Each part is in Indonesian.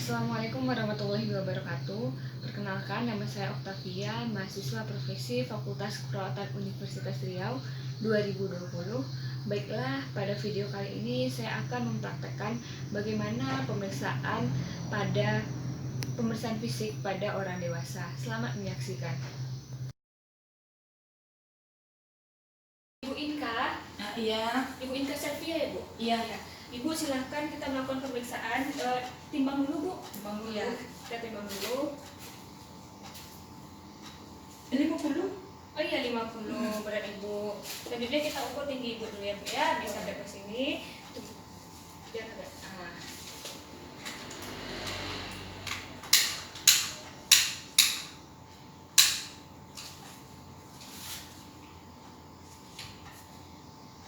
Assalamualaikum warahmatullahi wabarakatuh. Perkenalkan, nama saya Oktavia, mahasiswa profesi Fakultas Keperawatan Universitas Riau 2020. Baiklah, pada video kali ini saya akan mempraktekkan bagaimana pemeriksaan fisik pada orang dewasa. Selamat menyaksikan. Ibu Inka, Iya. Ibu Inka Selvia ya Bu? Iya. Ya. Ibu silahkan kita melakukan pemeriksaan. Timbang dulu Bu. Timbang dulu ya. Kita timbang dulu. 50. Oh iya 50 berat Ibu. Selanjutnya kita ukur tinggi Ibu dulu ya Bu ya. Bisa sampai ke sini. Biar agak.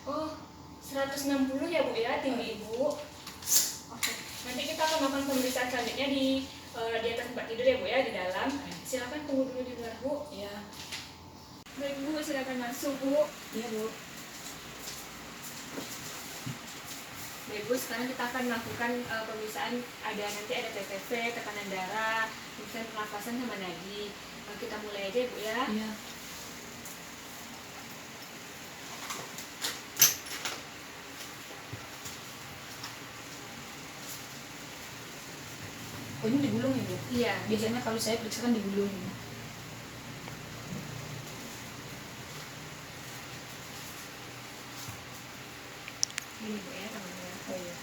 Oh, 160 ya Bu ya tinggi Ibu. Oke. Nanti kita akan melakukan pemeriksaan selanjutnya di atas tempat tidur ya Bu ya, di dalam. Silakan tunggu dulu di luar Bu. Iya. Baik Bu, silakan masuk Bu. Iya Bu. Baik Bu, sekarang kita akan melakukan pemeriksaan. Nanti ada TTV, tekanan darah, pemeriksaan pernafasan sama nadi. Kita mulai aja Bu ya. Iya. Oh ini digulung ya Bu? Iya. Biasanya kalau saya periksa kan digulung. Gini Bu ya teman-teman. Oh iya.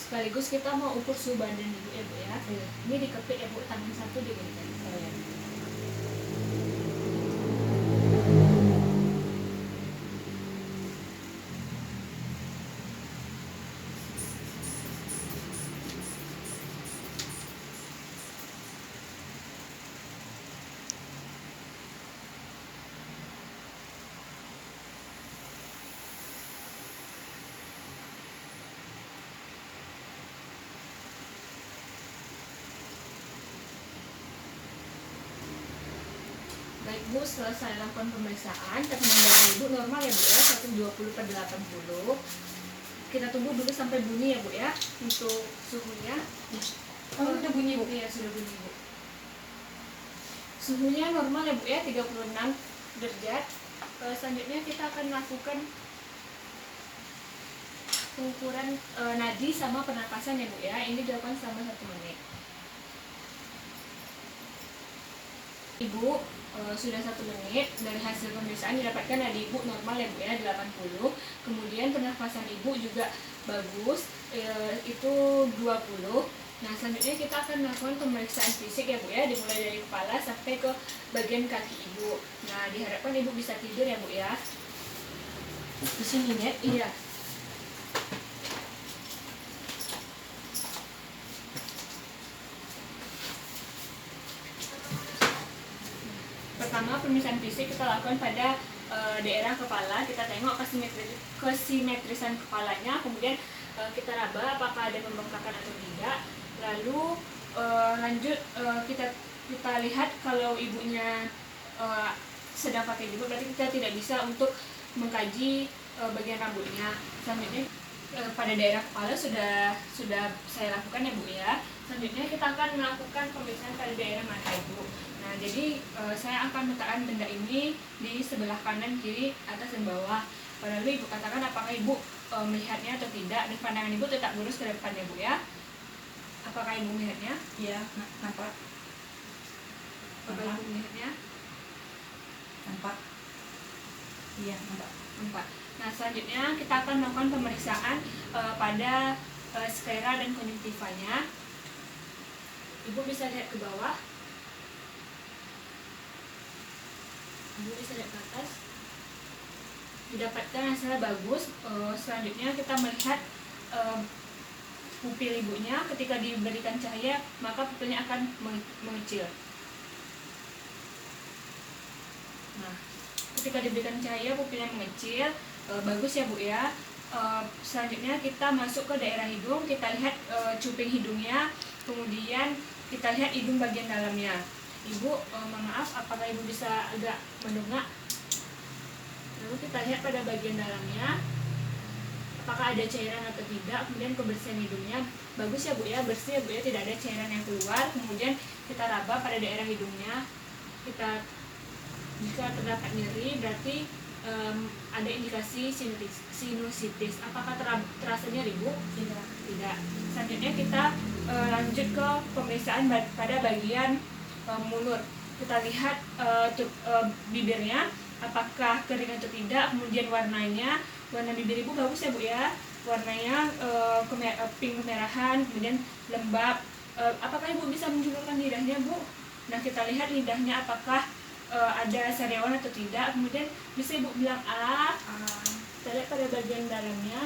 Sekaligus kita mau ukur suhu badan Ibu ya Bu ya. Iya. Ini dikepit ya Bu, tangan satu diberikan. Oh iya. Baik Bu, setelah saya lakukan pemeriksaan, tekanan darah Ibu normal ya Bu ya, 120/80. Kita tunggu dulu sampai bunyi ya Bu ya, untuk suhunya. Oh udah bunyi Bu? Iya, sudah bunyi Bu. Suhunya normal ya Bu ya, 36 derajat. Selanjutnya kita akan melakukan pengukuran nadi sama pernapasan ya Bu ya. Ini dilakukan selama 1 menit. Ibu sudah 1 menit. Dari hasil pemeriksaan didapatkan nadi Ibu normal ya Bu ya, 80. Kemudian pernapasan Ibu juga bagus, itu 20. Nah selanjutnya kita akan melakukan pemeriksaan fisik ya Bu ya, dimulai dari kepala sampai ke bagian kaki Ibu. Nah diharapkan Ibu bisa tidur ya Bu ya. Di sini ya? Iya. Pertama pemeriksaan fisik kita lakukan pada daerah kepala. Kita tengok kesimetrisan kepalanya, kemudian kita raba apakah ada pembengkakan atau tidak. Lalu lanjut kita lihat kalau ibunya sedang pakai jilbab, berarti kita tidak bisa untuk mengkaji bagian rambutnya. Selanjutnya pada daerah kepala sudah saya lakukan ya Bu ya. Selanjutnya kita akan melakukan pemeriksaan pada daerah mata Ibu. Nah jadi saya akan meletakkan benda ini di sebelah kanan, kiri, atas dan bawah. Lalu Ibu katakan apakah Ibu melihatnya atau tidak, dan pandangan Ibu tetap lurus ke depan ya Bu ya. Apakah Ibu melihatnya? Iya, nampak. Apakah Ibu melihatnya? Nampak. Iya, nampak. Nampak. Nah selanjutnya kita akan melakukan pemeriksaan pada sklera dan konjungtivanya. Ibu bisa lihat ke bawah. Ibu bisa lihat ke atas. Didapatkan hasilnya bagus. Selanjutnya kita melihat pupil ibunya ketika diberikan cahaya maka pupilnya akan mengecil. Nah, ketika diberikan cahaya pupilnya mengecil, bagus ya Bu ya. Selanjutnya kita masuk ke daerah hidung, kita lihat cuping hidungnya, kemudian kita lihat hidung bagian dalamnya. Ibu, mohon maaf, apakah Ibu bisa agak mendongak? Lalu kita lihat pada bagian dalamnya, apakah ada cairan atau tidak, kemudian kebersihan hidungnya. Bagus ya Bu ya, bersih ya Bu ya, tidak ada cairan yang keluar. Kemudian kita raba pada daerah hidungnya. Jika terdapat nyeri, berarti ada indikasi sinusitis. Apakah terasa nyeri Bu? Tidak. Selanjutnya kita lanjut ke pemeriksaan pada bagian mulut. Kita lihat bibirnya, apakah kering atau tidak, kemudian warnanya. Warna bibir Ibu bagus ya Bu ya, warnanya pink kemerahan, kemudian lembab. Apakah Ibu bisa menjulurkan lidahnya Bu? Nah, kita lihat lidahnya apakah ada sariawan atau tidak, kemudian bisa Ibu bilang A. Kita lihat pada bagian dalamnya.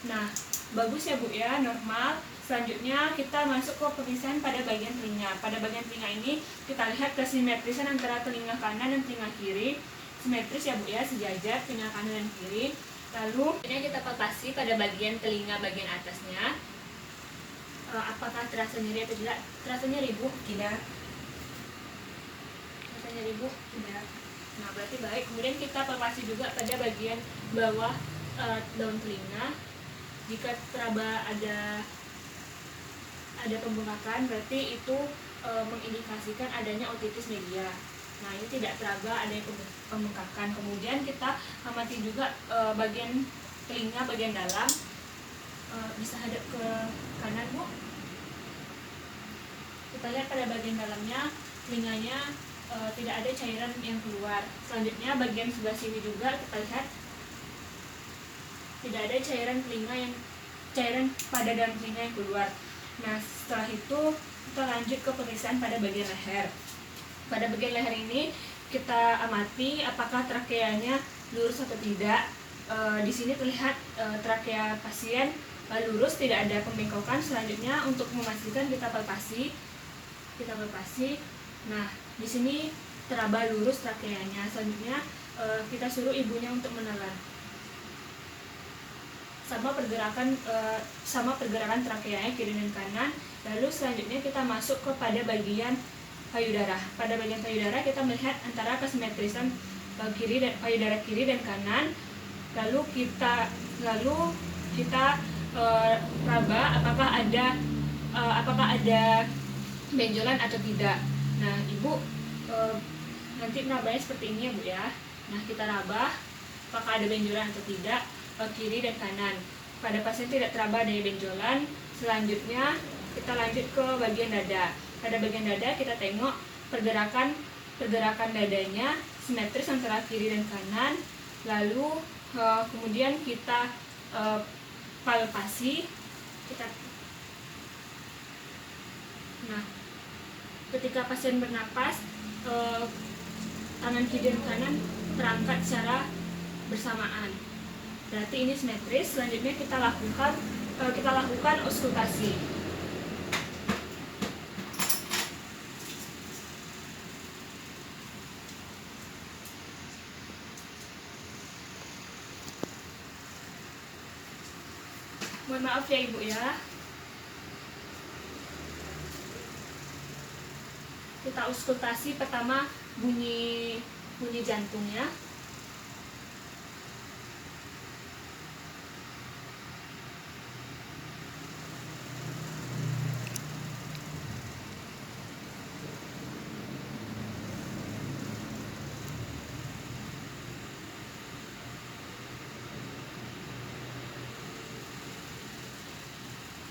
Nah, bagus ya Bu ya, normal. Selanjutnya kita masuk ke pemeriksaan pada bagian telinga. Pada bagian telinga ini kita lihat kesimetrisan antara telinga kanan dan telinga kiri. Simetris ya Bu ya, sejajar telinga kanan dan kiri. Lalu ini kita palpasi pada bagian telinga bagian atasnya. Apakah terasa nyeri atau tidak? Terasa nyeri Bu? Tidak. Terasa nyeri Bu? Tidak. Nah, berarti baik. Kemudian kita palpasi juga pada bagian bawah daun telinga. Jika teraba ada pembengkakan, berarti itu mengindikasikan adanya otitis media. Nah, ini tidak teraba adanya pembengkakan. Kemudian kita amati juga bagian telinga bagian dalam. Bisa hadap ke kanan Bu. Kita lihat pada bagian dalamnya, telinganya tidak ada cairan yang keluar. Selanjutnya bagian sebelah sini juga kita lihat tidak ada cairan pada dalam telinga yang keluar. Nah, setelah itu kita lanjut ke pemeriksaan pada bagian leher. Pada bagian leher ini kita amati apakah trakeanya lurus atau tidak. Di sini terlihat trakea pasien lurus, tidak ada pembengkokan. Selanjutnya untuk memastikan kita palpasi. Nah, di sini teraba lurus trakeanya. Selanjutnya kita suruh ibunya untuk menelan. Sama pergerakan trakeanya kiri dan kanan. Lalu selanjutnya kita masuk kepada bagian payudara. Pada bagian payudara kita melihat antara kesimetrisan payudara kiri dan kanan. Lalu kita raba apakah ada benjolan atau tidak. Nah, Ibu nanti merabanya seperti ini ya Bu ya. Nah, kita raba apakah ada benjolan atau tidak kiri dan kanan. Pada pasien tidak teraba adanya benjolan. Selanjutnya kita lanjut ke bagian dada. Pada bagian dada kita tengok pergerakan dadanya simetris antara kiri dan kanan. Lalu kemudian kita palpasi. Nah, ketika pasien bernapas, tangan kiri dan kanan terangkat secara bersamaan. Berarti ini simetris. Selanjutnya kita lakukan auskultasi. Mohon maaf ya Ibu ya. Kita auskultasi pertama bunyi jantungnya.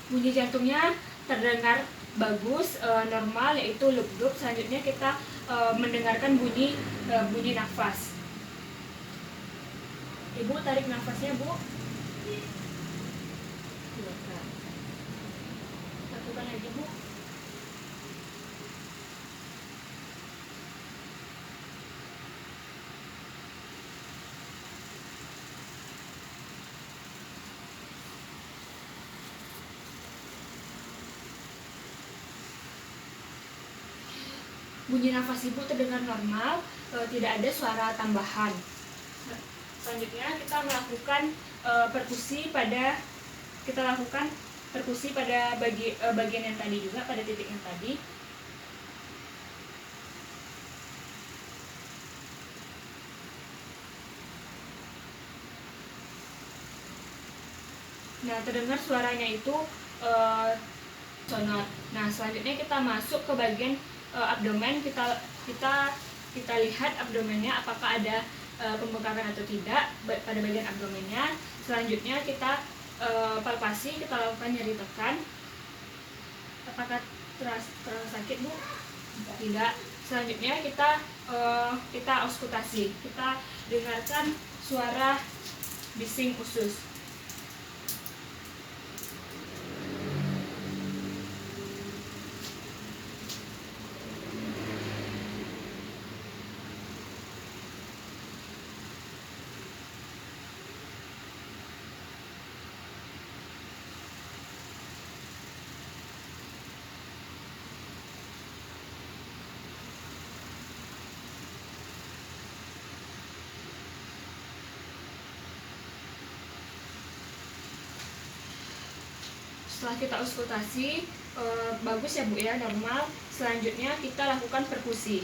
Bunyi jantungnya terdengar bagus, normal, yaitu lub-dub. Selanjutnya kita mendengarkan bunyi nafas. Ibu tarik nafasnya Bu. Lakukan lagi Bu. bunyi nafas ibu terdengar normal, tidak ada suara tambahan. Nah, selanjutnya kita melakukan perkusi pada bagian yang tadi juga, pada titik yang tadi. Nah, terdengar suaranya itu sonor. Nah, selanjutnya kita masuk ke bagian abdomen. Kita lihat abdomennya apakah ada pembengkakan atau tidak pada bagian abdomennya. Selanjutnya kita palpasi, kita lakukan nyeri tekan. Apakah terasa sakit, Bu? Tidak. Selanjutnya kita auskultasi. Kita dengarkan suara bising usus. Setelah kita auskultasi, bagus ya Bu ya, normal. Selanjutnya kita lakukan perkusi.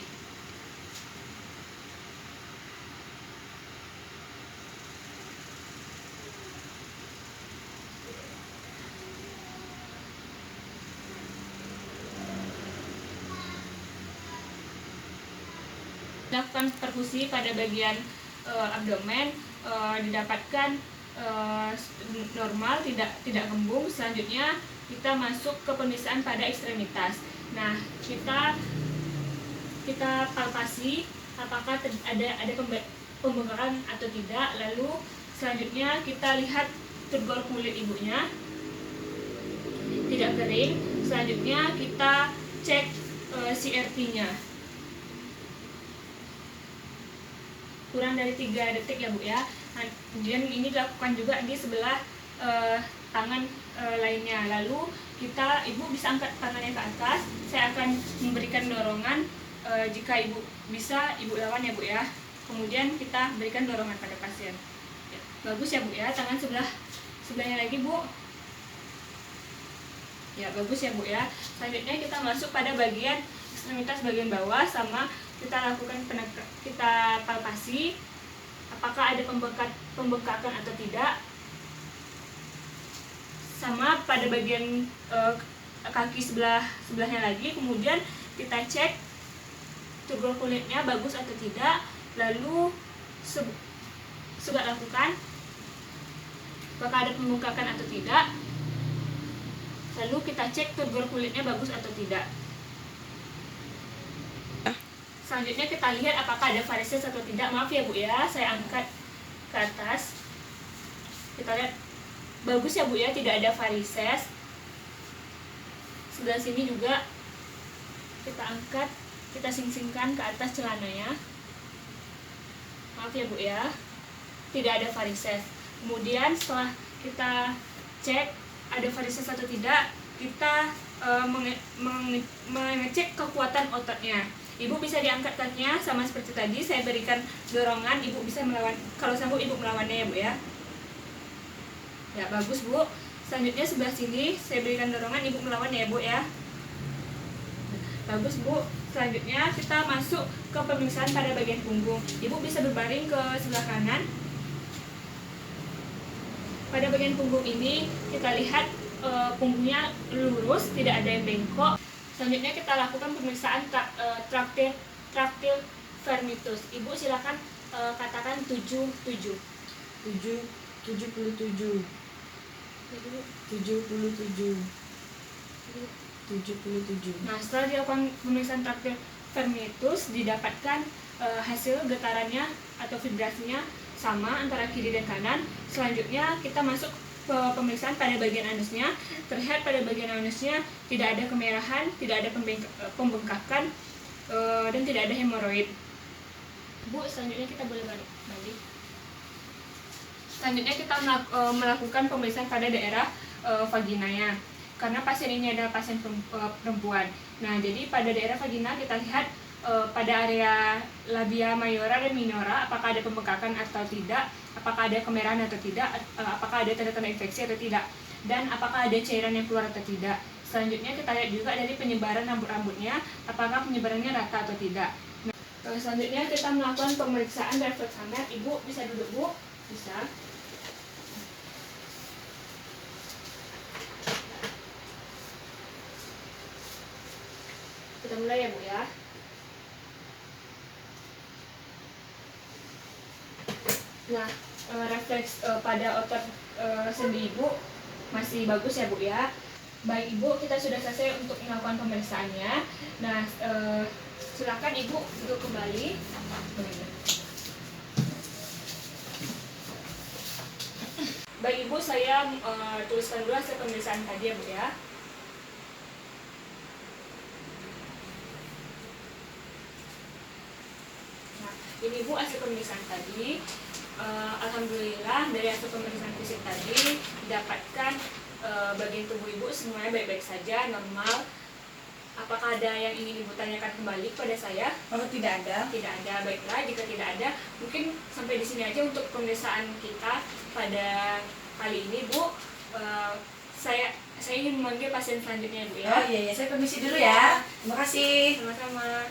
Lakukan perkusi pada bagian abdomen, didapatkan normal, tidak kembung. Selanjutnya kita masuk ke pemeriksaan pada ekstremitas. Nah, kita palpasi apakah ada pembengkakan atau tidak. Lalu selanjutnya kita lihat turgor kulit ibunya tidak kering. Selanjutnya kita cek CRP-nya. Kurang dari 3 detik ya Bu ya. Nah, kemudian ini dilakukan juga di sebelah tangan lainnya. Lalu ibu bisa angkat tangannya ke atas. Saya akan memberikan dorongan. Jika ibu bisa, ibu lawan ya Bu ya. Kemudian kita berikan dorongan pada pasien. Ya, bagus ya Bu ya. Tangan sebelahnya lagi Bu. Ya, bagus ya Bu ya. Selanjutnya kita masuk pada bagian ekstremitas bagian bawah, sama kita lakukan kita palpasi apakah ada pembengkakan atau tidak. Sama pada bagian kaki sebelahnya lagi. Kemudian kita cek turgor kulitnya bagus atau tidak. Lalu sudah lakukan apakah ada pembengkakan atau tidak. Lalu kita cek turgor kulitnya bagus atau tidak. Selanjutnya kita lihat apakah ada varises atau tidak. Maaf ya Bu ya, saya angkat ke atas. Kita lihat bagus ya Bu ya, tidak ada varises. Sebelah sini juga kita angkat, kita sing-singkan ke atas celananya. Maaf ya Bu ya, tidak ada varises. Kemudian setelah kita cek ada varises atau tidak, kita mengecek kekuatan ototnya. Ibu bisa diangkat kakinya sama seperti tadi, saya berikan dorongan, ibu bisa melawan, kalau sanggup ibu melawannya ya Bu ya. Ya, bagus Bu. Selanjutnya sebelah sini saya berikan dorongan, ibu melawan ya Bu ya. Bagus Bu. Selanjutnya kita masuk ke pemeriksaan pada bagian punggung. Ibu bisa berbaring ke sebelah kanan. Pada bagian punggung ini kita lihat punggungnya lurus, tidak ada yang bengkok. Selanjutnya kita lakukan pemeriksaan traktil vermitus. Ibu silakan katakan 77. 77. Nah, setelah dilakukan pemeriksaan traktil vermitus, didapatkan hasil getarannya atau vibrasinya sama antara kiri dan kanan. Selanjutnya kita masuk ke pemeriksaan pada bagian anusnya. Terlihat pada bagian anusnya tidak ada kemerahan, tidak ada pembengkakan, dan tidak ada hemoroid. Bu, selanjutnya kita boleh balik. Selanjutnya kita melakukan pemeriksaan pada daerah vaginanya. Karena pasien ini adalah pasien perempuan. Nah, jadi pada daerah vagina kita lihat pada area labia mayora dan minora, apakah ada pembengkakan atau tidak, apakah ada kemerahan atau tidak, apakah ada tanda-tanda infeksi atau tidak, dan apakah ada cairan yang keluar atau tidak. Selanjutnya kita lihat juga dari penyebaran rambut-rambutnya, apakah penyebarannya rata atau tidak. Nah, selanjutnya kita melakukan pemeriksaan refleksomet. Ibu bisa duduk, Bu? Bisa. Kita mulai ya, Bu ya. Nah, refleks pada otot sendi Ibu masih bagus ya, Bu ya. Baik Ibu, kita sudah selesai untuk melakukan pemeriksaannya. Nah, silakan Ibu duduk kembali. Baik Ibu, saya tuliskan dulu hasil pemeriksaan tadi ya, Bu ya. Nah, ini Bu hasil pemeriksaan tadi. Alhamdulillah dari hasil pemeriksaan fisik tadi didapatkan bagian tubuh Ibu semuanya baik-baik saja, normal. Apakah ada yang ingin Ibu tanyakan kembali kepada saya? Oh, tidak ada. Tidak ada. Baiklah, jika tidak ada, mungkin sampai di sini aja untuk pemeriksaan kita pada kali ini, Bu. Saya ingin memanggil pasien selanjutnya, Bu ya. Oh iya, saya permisi dulu ya. Terima kasih. Sama-sama.